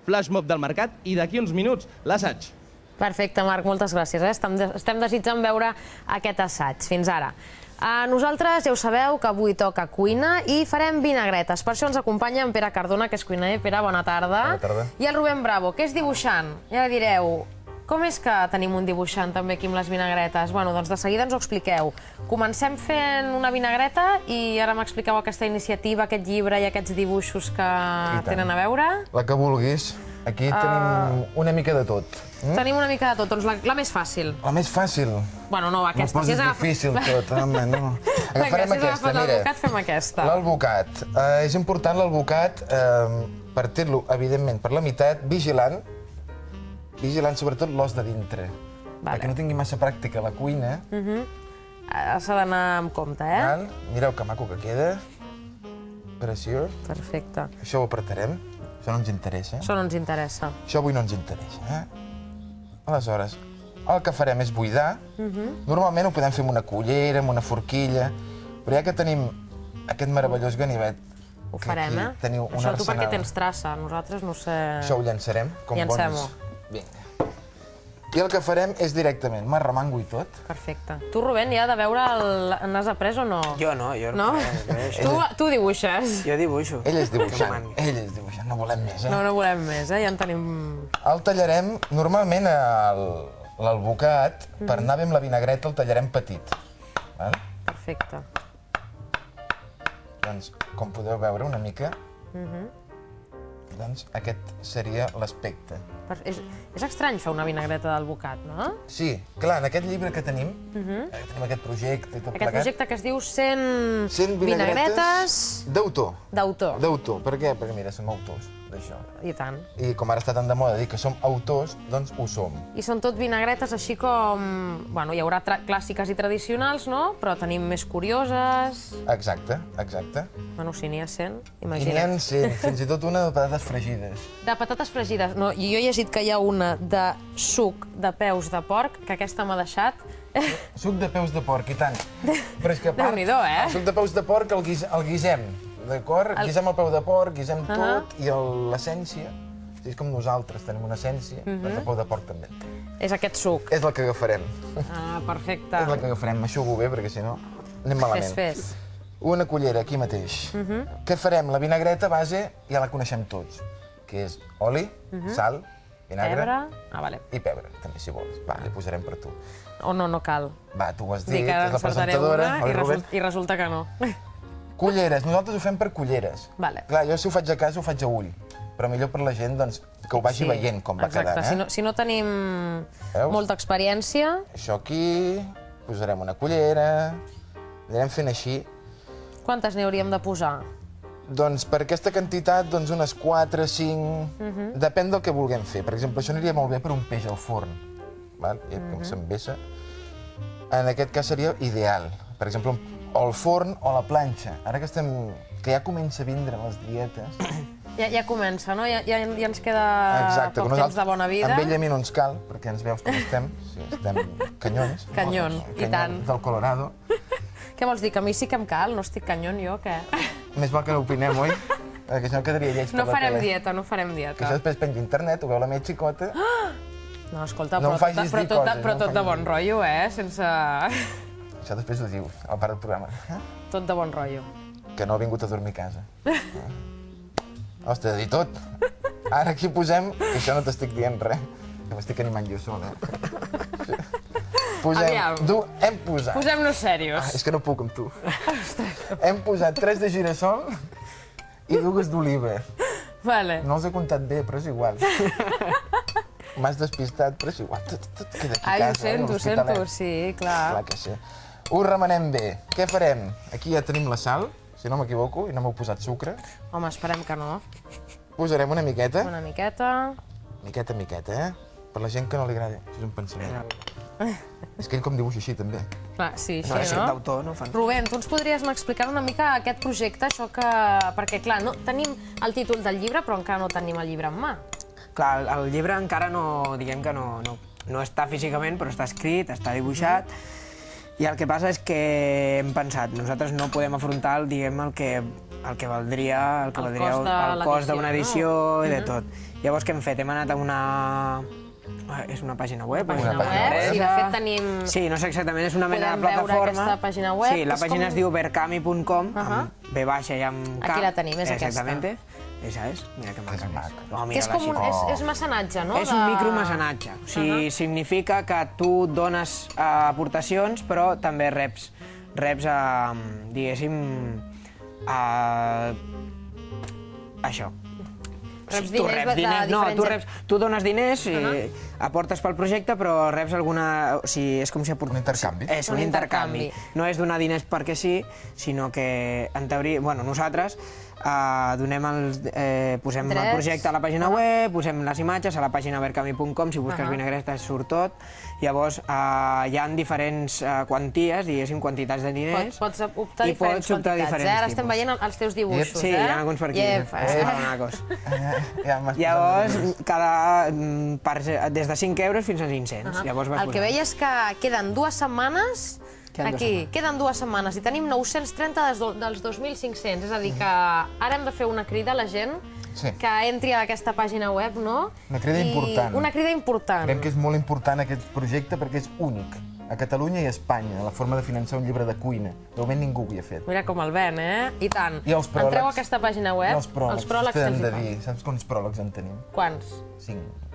flash mob del mercat i d'aquí uns minuts l'assaig. Perfecte, Marc, moltes gràcies. Estem desitjant veure aquest assaig. Fins ara. Nosaltres ja ho sabeu que avui toca cuina i farem vinagretes. Per això ens acompanya en Pere Cardona, que és cuiner. Pere, bona tarda. Bona tarda. I el Rubén Bravo, que és dibuixant. I ara direu, com és que tenim un dibuixant també aquí amb les vinagretes? Bueno, doncs de seguida ens ho expliqueu. Comencem fent una vinagreta i ara m'expliqueu aquesta iniciativa, aquest llibre i aquests dibuixos que tenen a veure. La que vulguis. Aquí tenim una mica de tot. Tenim una mica de tot, doncs la més fàcil. La més fàcil? Bueno, no, aquesta. No poses difícil tot, home, no. Agafarem aquesta, mira. L'alvocat fem aquesta. L'alvocat. És important l'alvocat partir-lo, evidentment, per la meitat, vigilant sobretot l'os de dintre. Perquè no tingui massa pràctica la cuina. S'ha d'anar amb compte, eh? Mireu que maco que queda. Preciós. Perfecte. Això ho apretarem. Això no ens interessa. Això no ens interessa. Això avui no ens interessa. Aleshores, el que farem és buidar. Normalment ho podem fer amb una cullera, amb una forquilla, però ja que tenim aquest meravellós ganivet, ho farem, eh? Això tu perquè tens traça, nosaltres no sé... Això ho llançarem, com bons... Llancem-ho. Vinga. I el que farem és directament m'arremango i tot. Perfecte. Tu, Rubén, ja de veure n'has après o no? Jo no, jo no. Tu dibuixes. Jo dibuixo. Ell és dibuixant, no volem més, eh? No volem més, eh? Ja en tenim... El tallarem, normalment l'alvocat, per anar bé amb la vinagreta, el tallarem petit. Perfecte. Doncs, com podeu veure una mica, doncs aquest seria l'aspecte. És estrany fer una vinagreta d'alvocat, no? Sí, clar, en aquest llibre que tenim aquest projecte i tot plegat... Aquest projecte que es diu 100 vinagretes... D'autor. D'autor. D'autor. Per què? Perquè, mira, som autors d'això. I tant. I com ara està tan de moda dir que som autors, doncs ho som. I són tot vinagretes així com... Bueno, hi haurà clàssiques i tradicionals, no? Però tenim més curioses... Exacte, exacte. Bueno, si n'hi ha 100, imagina't. I n'hi ha 100, fins i tot una de patates fregides. De patates fregides. No, jo he llegit que hi ha una de suc de peus de porc, que aquesta m'ha deixat... Suc de peus de porc, i tant. Però és que a part, el suc de peus de porc el guisem, d'acord? Guisem el peu de porc, guisem tot, i l'essència, és com nosaltres, tenim una essència, doncs el peu de porc també. És aquest suc. És el que agafarem. Ah, perfecte. És el que agafarem, m'aixugo bé, perquè si no anem malament. Fes. Una cullera, aquí mateix. Què farem? La vinagreta base ja la coneixem tots, que és oli, sal, vinagre i pebre, també, si vols. Va, li posarem per tu. O no, no cal. Va, tu ho has dit, és la presentadora, oi, Rubén? I resulta que no. Culleres, nosaltres ho fem per culleres. Clar, jo si ho faig a casa ho faig a ull, però millor per la gent que ho vagi veient com va quedant. Si no tenim molta experiència... Això aquí, posarem una cullera, anirem fent així. Quantes n'hi hauríem de posar? Doncs per aquesta quantitat, doncs unes 4, 5... Depèn del que vulguem fer. Per exemple, això aniria molt bé per un peix al forn, com s'envessa. En aquest cas seria ideal. Per exemple, o al forn o a la planxa. Ara que ja comença a vindre les dietes... Ja comença, no? Ja ens queda poc temps de bona vida. Amb ell a mi no ens cal, perquè ens veus com estem. Estem canyons. Canyon, i tant. Del Colorado. Què vols dir, que a mi sí que em cal? No estic canyon jo, què? Més val que no opinem, oi? Perquè això quedaria lleig per la tele. No farem dieta, no farem dieta. Que això després penja a internet, ho veu la meva xicota... No, escolta, però tot de bon rotllo, sense... Això després ho dius, al part del programa. Tot de bon rotllo. Que no ha vingut a dormir a casa. Ostres, dir tot. Ara aquí posem, que això no t'estic dient res, que m'estic animant jo sol, Hem posat... Posem-nos serios. És que no puc amb tu. Hem posat 3 de girassol i 2 d'oliva. No els he comptat bé, però és igual. M'has despistat, però és igual. Tot queda aquí a casa. Ai, ho sento, sí, clar. Clar que sí. Ho remenem bé. Què farem? Aquí ja tenim la sal, si no m'equivoco, i no m'heu posat sucre. Home, esperem que no. Posarem una miqueta. Una miqueta. Miqueta, Per la gent que no li agrada. Això és un pensament. És que ell com dibuixa així, també. Clar, sí, així, no? No, d'autor, no fan... Rubén, tu ens podries explicar una mica aquest projecte, això que... Perquè, clar, tenim el títol del llibre, però encara no tenim el llibre en mà. Clar, el llibre encara no, diguem que no està físicament, però està escrit, està dibuixat. I el que passa és que hem pensat, nosaltres no podem afrontar, diguem, el que valdria el cost d'una edició i de tot. Llavors, què hem fet? Hem anat a una... És una pàgina web? Pàgina web, sí, de fet tenim... Sí, no sé exactament, és una mena de Podem veure plataforma. aquesta pàgina web, Sí, la que és pàgina com- es diu berkami.com, amb B baixa i amb K. Aquí la tenim, és aquesta. Exactament. Esa és, mira que maca és. Oh, Que és com un... És mecenatge, no? És un micromecenatge, o sigui, significa que tu dones aportacions, però també reps, diguéssim, això. Reps Tu diners reps de diners, no, diferents... tu dones diners i aportes pel projecte, però reps alguna... O sigui, és com si aportes... Un intercanvi. És un intercanvi. No és donar diners perquè sí, sinó que, en teoria, bueno, nosaltres donem posem el Drets. projecte a la pàgina web, posem les imatges a la pàgina berkami.com, si busques vinagretes surt tot. Llavors, hi ha diferents quanties, diguéssim, quantitats de diners. Pots optar i diferents pots optar quantitats. diferents Ara estem tipus. veient els teus dibuixos, Sí, hi ha alguns per aquí. Maconacos. Llavors, des de 5 euros fins a 500. Llavors vas El que posant. veia és que queden 2 setmanes... Queden dues Aquí, queden 2 setmanes i tenim 930 dels 2.500. És a dir, que ara hem de fer una crida a la gent que entri a aquesta pàgina web, no? Una crida important. Una crida important. Creiem que és molt important aquest projecte perquè és únic a Catalunya i a Espanya, la forma de finançar un llibre de cuina. De moment ningú ho havia fet. Mira com el ven, eh? I tant. I els pròlegs. Entreu a aquesta pàgina web. I els pròlegs. Els pròlegs T'hem de que dir. Saps quants pròlegs en tenim? Quants? 5.